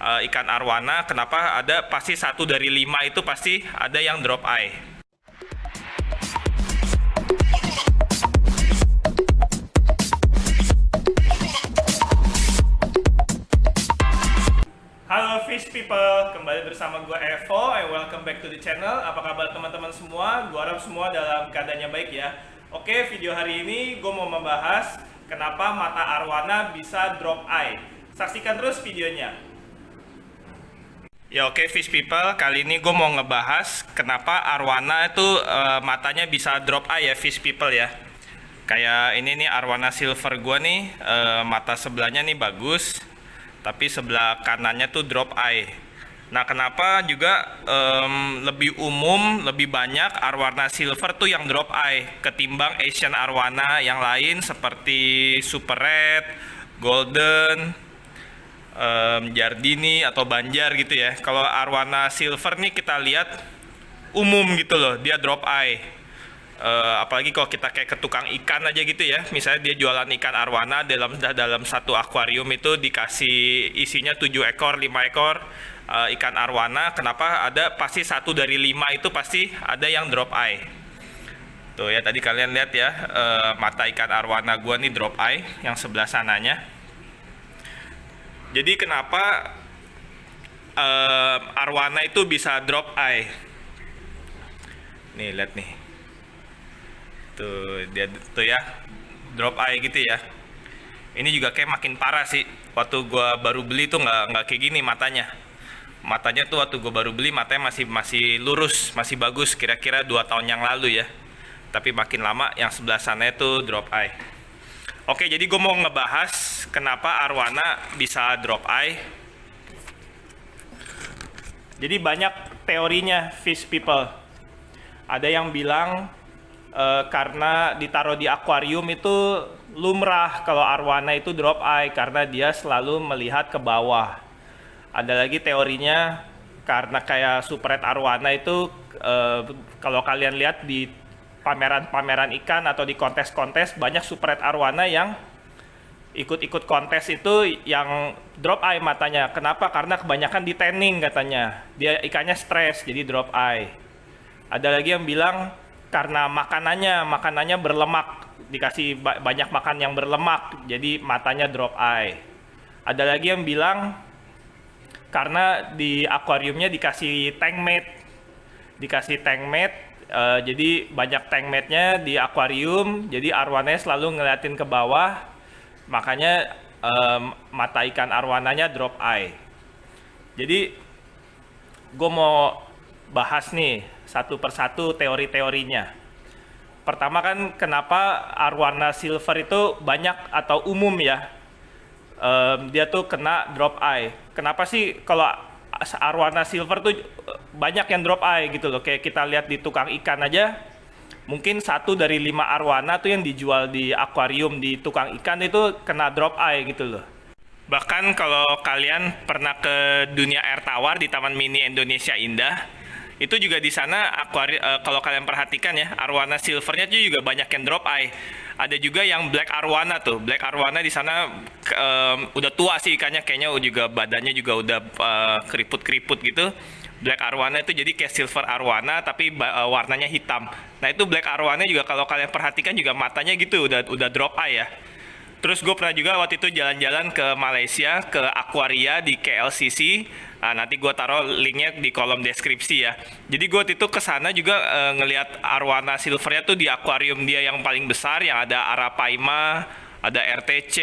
ikan arwana, kenapa ada pasti 1 dari 5 itu pasti ada yang drop eye. Halo fish people, kembali bersama gue Evo and welcome back to the channel. Apa kabar teman-teman semua? Gue harap semua dalam keadaannya baik ya. Oke, video hari ini gue mau membahas kenapa mata arwana bisa drop eye. Saksikan terus videonya. Ya oke fish people, kali ini gue mau ngebahas kenapa arwana itu matanya bisa drop eye ya fish people ya. Kayak ini nih arwana silver gue nih, mata sebelahnya nih bagus, tapi sebelah kanannya tuh drop eye. Nah kenapa juga lebih umum, lebih banyak arwana silver tuh yang drop eye ketimbang Asian arwana yang lain seperti super red, golden, Jardini atau Banjar gitu ya. Kalau arwana silver nih kita lihat umum gitu loh, dia drop eye. Apalagi kalau kita kayak ke tukang ikan aja gitu ya, misalnya dia jualan ikan arwana dalam satu akuarium itu dikasih isinya 7 ekor 5 ekor ikan arwana, kenapa ada pasti 1 dari 5 itu pasti ada yang drop eye. Tuh ya, tadi kalian lihat ya, mata ikan arwana gua nih drop eye yang sebelah sananya. Jadi kenapa arwana itu bisa drop eye? Nih lihat nih, tuh dia tuh ya, drop eye gitu ya. Ini juga kayak makin parah sih. Waktu gua baru beli tuh nggak kayak gini matanya. Matanya tuh waktu gua baru beli matanya masih lurus, masih bagus. Kira-kira 2 tahun yang lalu ya. Tapi makin lama yang sebelah sana itu drop eye. Oke, jadi gue mau ngebahas kenapa arwana bisa drop eye. Jadi banyak teorinya fish people. Ada yang bilang karena ditaruh di akuarium itu lumrah kalau arwana itu drop eye karena dia selalu melihat ke bawah. Ada lagi teorinya karena kayak super red arwana itu kalau kalian lihat di pameran-pameran ikan atau di kontes-kontes, banyak super red arwana yang ikut-ikut kontes itu yang drop eye matanya. Kenapa? Karena kebanyakan di tanning katanya. Dia ikannya stres jadi drop eye. Ada lagi yang bilang karena makanannya berlemak, dikasih banyak makan yang berlemak, jadi matanya drop eye. Ada lagi yang bilang karena di akuariumnya dikasih tank mate, jadi banyak tank mate-nya di akuarium, jadi arwananya selalu ngeliatin ke bawah, makanya mata ikan arwananya drop eye. Jadi gue mau bahas nih satu persatu teori-teorinya. Pertama kan kenapa arwana silver itu banyak atau umum ya, dia tuh kena drop eye. Kenapa sih kalau arwana silver tuh banyak yang drop eye gitu loh. Kayak kita lihat di tukang ikan aja, mungkin 1 dari 5 arwana tuh yang dijual di akuarium di tukang ikan itu kena drop eye gitu loh. Bahkan kalau kalian pernah ke dunia air tawar di Taman Mini Indonesia Indah, itu juga di sana kalau kalian perhatikan ya, arwana silvernya tuh juga banyak yang drop eye. Ada juga yang black arwana tuh. Black arwana di sana udah tua sih ikannya, kayaknya juga badannya juga udah keriput-keriput gitu. Black arwana itu jadi kayak silver arwana tapi warnanya hitam. Nah itu black arwana juga kalau kalian perhatikan juga matanya gitu udah drop eye ya. Terus gue pernah juga waktu itu jalan-jalan ke Malaysia, ke Aquaria di KLCC. Nah, nanti gue taruh linknya di kolom deskripsi ya. Jadi gue waktu itu kesana juga ngelihat arwana silvernya tuh di akuarium dia yang paling besar, yang ada arapaima, ada RTC,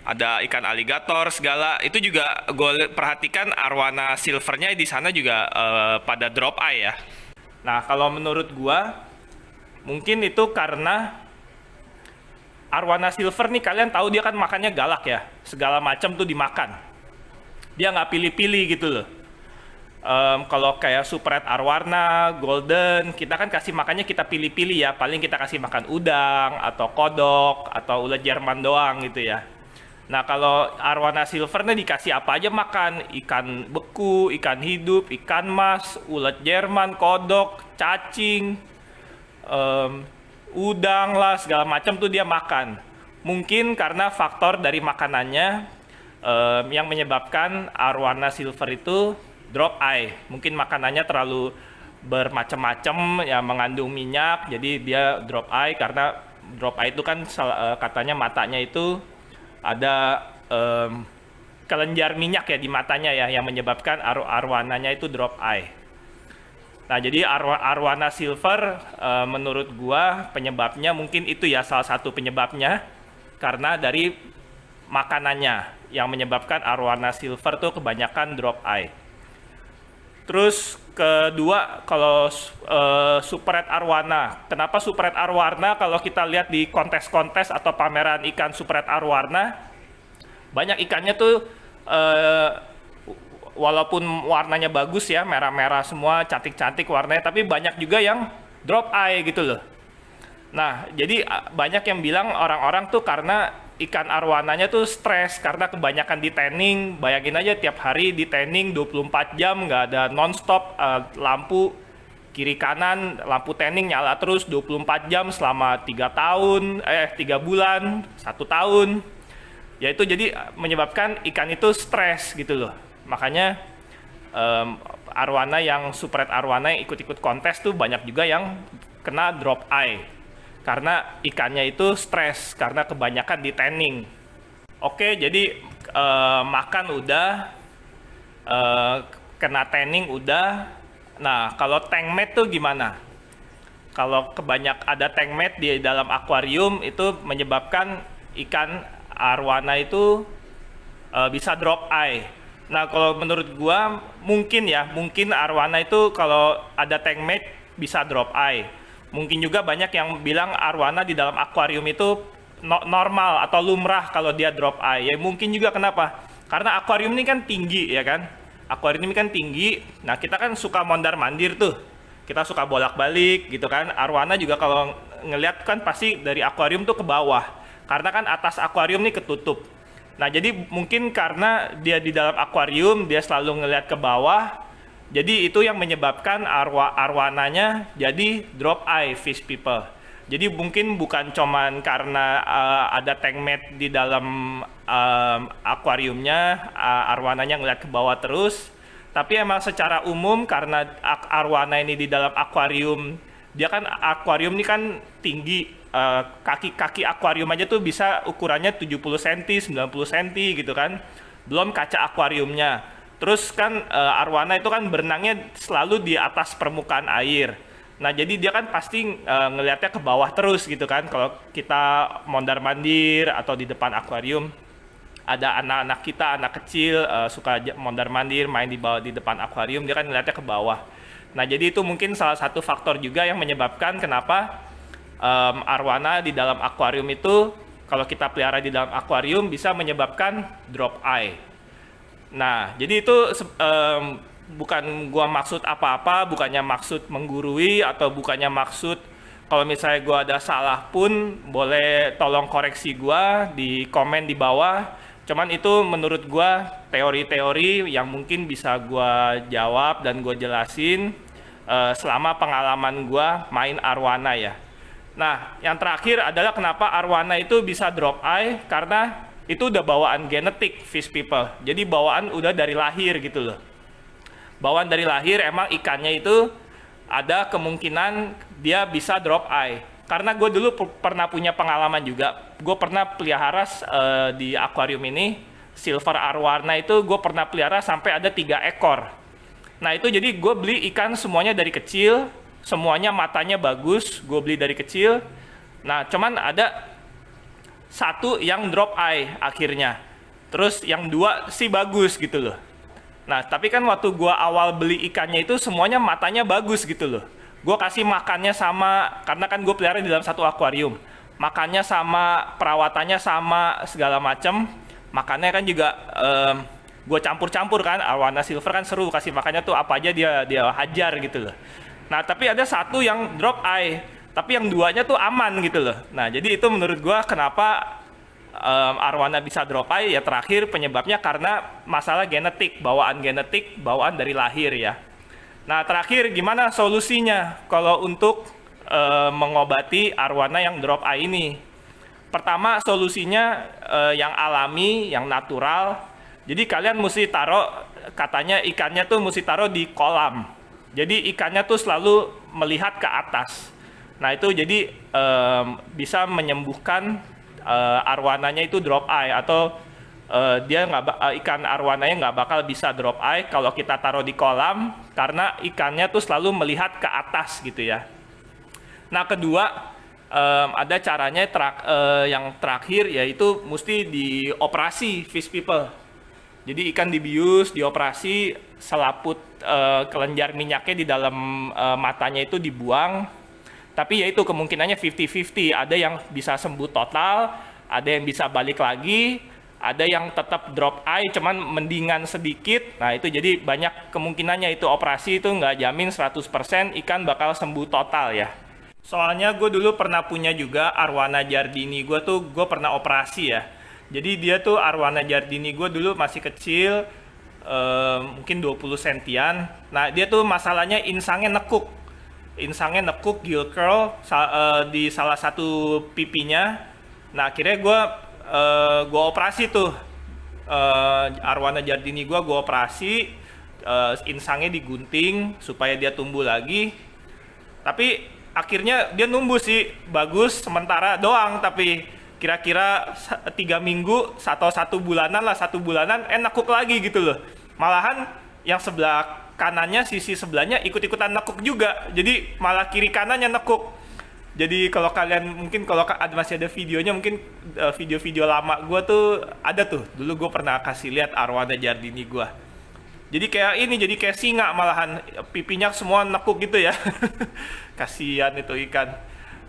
ada ikan aligator segala. Itu juga gue perhatikan arwana silvernya di sana juga pada drop eye ya. Nah kalau menurut gue mungkin itu karena arwana silver nih, kalian tahu dia kan makannya galak ya, segala macam tuh dimakan. Dia nggak pilih-pilih gitu loh. Kalau kayak super red arwana, golden, kita kan kasih makannya kita pilih-pilih ya. Paling kita kasih makan udang atau kodok atau ulat Jerman doang gitu ya. Nah kalau arwana silver nih dikasih apa aja makan, ikan beku, ikan hidup, ikan mas, ulat Jerman, kodok, cacing, udang lah segala macam tuh dia makan. Mungkin karena faktor dari makanannya yang menyebabkan arwana silver itu drop eye. Mungkin makanannya terlalu bermacam-macam ya, mengandung minyak, jadi dia drop eye. Karena drop eye itu kan katanya matanya itu ada kelenjar minyak ya di matanya ya, yang menyebabkan arwananya itu drop eye. Nah, jadi arwana silver menurut gua penyebabnya mungkin itu ya, salah satu penyebabnya karena dari makanannya yang menyebabkan arwana silver tuh kebanyakan drop eye. Terus kedua, kalau super red arwana. Kenapa super red arwana? Kalau kita lihat di kontes-kontes atau pameran ikan super red arwana, banyak ikannya tuh walaupun warnanya bagus ya, merah-merah semua, cantik-cantik warnanya, tapi banyak juga yang drop eye gitu loh. Nah, jadi banyak yang bilang orang-orang tuh karena ikan arwananya tuh stres karena kebanyakan di tanning. Bayangin aja tiap hari di tanning 24 jam, nggak ada non-stop, lampu kiri kanan, lampu tanning nyala terus 24 jam selama 3 bulan, 1 tahun. Ya itu jadi menyebabkan ikan itu stres gitu loh. Makanya arwana yang super red arwana yang ikut-ikut kontes tuh banyak juga yang kena drop eye karena ikannya itu stres karena kebanyakan di tanning. Oke, jadi makan udah, kena tanning udah. Nah, kalau tank mat tuh gimana? Kalau ada tank mat di dalam akuarium itu menyebabkan ikan arwana itu bisa drop eye. Nah, kalau menurut gua mungkin arwana itu kalau ada tank mat bisa drop eye. Mungkin juga banyak yang bilang arwana di dalam akuarium itu normal atau lumrah kalau dia drop eye. Ya mungkin juga kenapa? Karena akuarium ini kan tinggi ya kan? Akuarium ini kan tinggi. Nah, kita kan suka mondar-mandir tuh. Kita suka bolak-balik gitu kan. Arwana juga kalau ngelihat kan pasti dari akuarium tuh ke bawah. Karena kan atas akuarium ini ketutup. Nah, jadi mungkin karena dia di dalam akuarium, dia selalu ngelihat ke bawah, jadi itu yang menyebabkan arwananya jadi drop eye fish people. Jadi mungkin bukan cuman karena ada tank mat di dalam akuariumnya, arwananya ngelihat ke bawah terus, tapi emang secara umum karena arwana ini di dalam akuarium, dia kan akuarium ini kan tinggi. Kaki akuarium aja tuh bisa ukurannya 70 cm, 90 cm gitu kan. Belum kaca akuariumnya. Terus kan arwana itu kan berenangnya selalu di atas permukaan air. Nah, jadi dia kan pasti ngelihatnya ke bawah terus gitu kan. Kalau kita mondar-mandir atau di depan akuarium, ada anak-anak kita, anak kecil suka mondar-mandir, main di depan akuarium, dia kan ngelihatnya ke bawah. Nah, jadi itu mungkin salah satu faktor juga yang menyebabkan kenapa arwana di dalam akuarium itu, kalau kita pelihara di dalam akuarium, bisa menyebabkan drop eye. Nah, jadi itu bukan gua maksud apa-apa, bukannya maksud menggurui atau bukannya maksud kalau misalnya gua ada salah pun boleh tolong koreksi gua di komen di bawah. Cuman itu menurut gua teori-teori yang mungkin bisa gua jawab dan gua jelasin selama pengalaman gua main arwana ya. Nah, yang terakhir adalah kenapa arwana itu bisa drop eye, karena itu udah bawaan genetik fish people. Jadi bawaan udah dari lahir gitu loh. Bawaan dari lahir emang ikannya itu ada kemungkinan dia bisa drop eye. Karena gue dulu pernah punya pengalaman juga. Gue pernah pelihara di akuarium ini, silver arwana itu gue pernah pelihara sampai ada 3 ekor. Nah itu jadi gue beli ikan semuanya dari kecil, semuanya matanya bagus, gue beli dari kecil. Nah, cuman ada satu yang drop eye akhirnya. Terus yang 2 sih bagus gitu loh. Nah, tapi kan waktu gue awal beli ikannya itu semuanya matanya bagus gitu loh. Gue kasih makannya sama, karena kan gue pelihara di dalam satu akuarium. Makannya sama, perawatannya sama, segala macam. Makannya kan juga gue campur-campur kan. Arwana silver kan seru, kasih makannya tuh apa aja dia hajar gitu loh. Nah, tapi ada satu yang drop eye, tapi yang 2-nya tuh aman gitu loh. Nah, jadi itu menurut gua kenapa arwana bisa drop eye ya, terakhir penyebabnya karena masalah genetik, bawaan dari lahir ya. Nah, terakhir gimana solusinya kalau untuk mengobati arwana yang drop eye ini? Pertama, solusinya yang alami, yang natural, Jadi kalian mesti taruh, katanya ikannya tuh mesti taruh di kolam. Jadi ikannya tuh selalu melihat ke atas. Nah itu jadi bisa menyembuhkan arwananya itu drop eye, atau dia ikan arwananya nggak bakal bisa drop eye kalau kita taruh di kolam, karena ikannya tuh selalu melihat ke atas gitu ya. Nah kedua, ada caranya yang terakhir, yaitu mesti dioperasi fish people. Jadi ikan dibius, dioperasi, selaput kelenjar minyaknya di dalam matanya itu dibuang. Tapi ya itu kemungkinannya 50-50. Ada yang bisa sembuh total, ada yang bisa balik lagi, ada yang tetap drop eye cuman mendingan sedikit. Nah itu jadi banyak kemungkinannya, itu operasi itu nggak jamin 100% ikan bakal sembuh total ya. Soalnya gue dulu pernah punya juga arwana jardini, gue pernah operasi ya. Jadi dia tuh arwana jardini gue dulu masih kecil, mungkin 20 sentian. Nah dia tuh masalahnya insangnya nekuk. Insangnya nekuk, gill curl di salah satu pipinya. Nah akhirnya gue operasi tuh, arwana jardini gue operasi, insangnya digunting supaya dia tumbuh lagi. Tapi akhirnya dia numbuh sih, bagus sementara doang, tapi kira-kira 3 minggu atau 1 bulanan lah, 1 bulanan nekuk lagi gitu loh. Malahan yang sebelah kanannya, sisi sebelahnya ikut-ikutan nekuk juga, jadi malah kiri kanannya nekuk. Jadi kalau kalian mungkin kalau masih ada videonya, mungkin video-video lama gue tuh ada tuh, dulu gue pernah kasih lihat arwana jardini gue. Jadi kayak singa, malahan pipinya semua nekuk gitu ya. Kasihan itu ikan.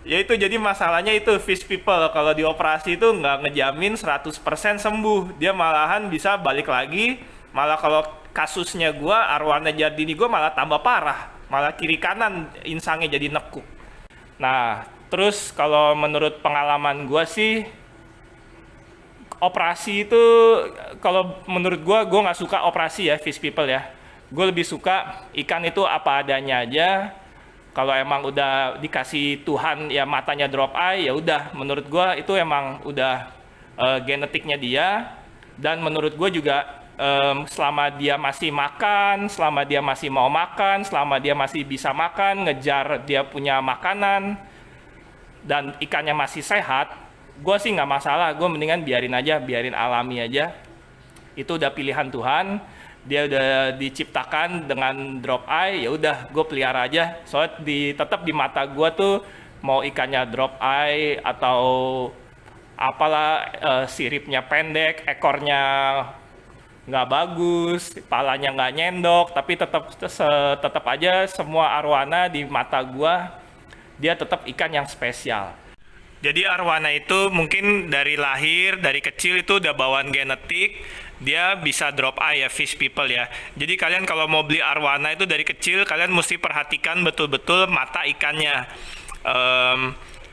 Ya itu jadi masalahnya itu fish people kalau dioperasi itu nggak ngejamin 100% sembuh. Dia malahan bisa balik lagi. Malah kalau kasusnya gua, arwana jardini gua malah tambah parah. Malah kiri kanan insangnya jadi nekuk. Nah, terus kalau menurut pengalaman gua sih, operasi itu kalau menurut gua nggak suka operasi ya fish people ya. Gue lebih suka ikan itu apa adanya aja. Kalau emang udah dikasih Tuhan ya matanya drop eye, ya udah, menurut gue itu emang udah genetiknya dia. Dan menurut gue juga selama dia masih makan, selama dia masih mau makan, selama dia masih bisa makan, ngejar dia punya makanan, dan ikannya masih sehat, gue sih nggak masalah. Gue mendingan biarin aja, biarin alami aja. Itu udah pilihan Tuhan. Dia udah diciptakan dengan drop eye, ya udah gue pelihara aja. Soalnya tetap di mata gue tuh, mau ikannya drop eye atau apalah, siripnya pendek, ekornya nggak bagus, palanya nggak nyendok, tapi tetap aja semua arwana di mata gue dia tetap ikan yang spesial. Jadi arwana itu mungkin dari lahir, dari kecil itu udah bawaan genetik, dia bisa drop eye ya fish people ya. Jadi kalian kalau mau beli arwana itu dari kecil, kalian mesti perhatikan betul-betul mata ikannya.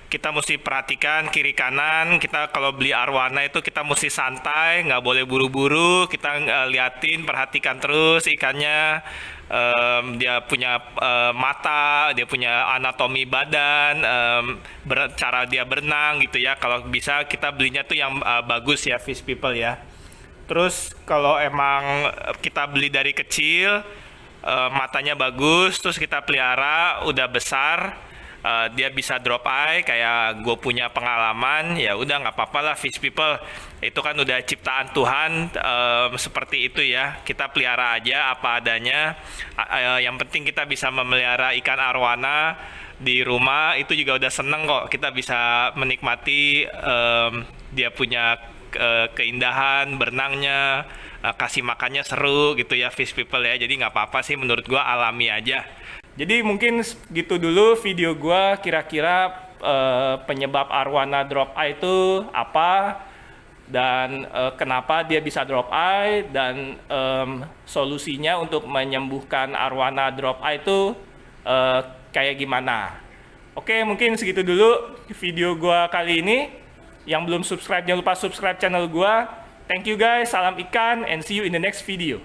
Kita mesti perhatikan kiri kanan. Kita kalau beli arwana itu kita mesti santai, nggak boleh buru-buru. Kita liatin, perhatikan terus ikannya. Dia punya mata, dia punya anatomi badan, cara dia berenang gitu ya. Kalau bisa kita belinya tuh yang bagus ya fish people ya. Terus kalau emang kita beli dari kecil, matanya bagus, terus kita pelihara udah besar, dia bisa drop eye kayak gue punya pengalaman, ya udah nggak apa-apa lah fish people, itu kan udah ciptaan Tuhan, seperti itu ya, kita pelihara aja apa adanya. Yang penting kita bisa memelihara ikan arwana di rumah, itu juga udah seneng kok, kita bisa menikmati dia punya keindahan berenangnya, kasih makannya seru gitu ya fish people ya. Jadi nggak apa-apa sih, menurut gue alami aja. Jadi mungkin gitu dulu video gue, kira-kira penyebab arwana drop eye itu apa, dan kenapa dia bisa drop eye, dan solusinya untuk menyembuhkan arwana drop eye itu kayak gimana. Oke, mungkin segitu dulu video gue kali ini. Yang belum subscribe, jangan lupa subscribe channel gue. Thank you guys, salam ikan, and see you in the next video.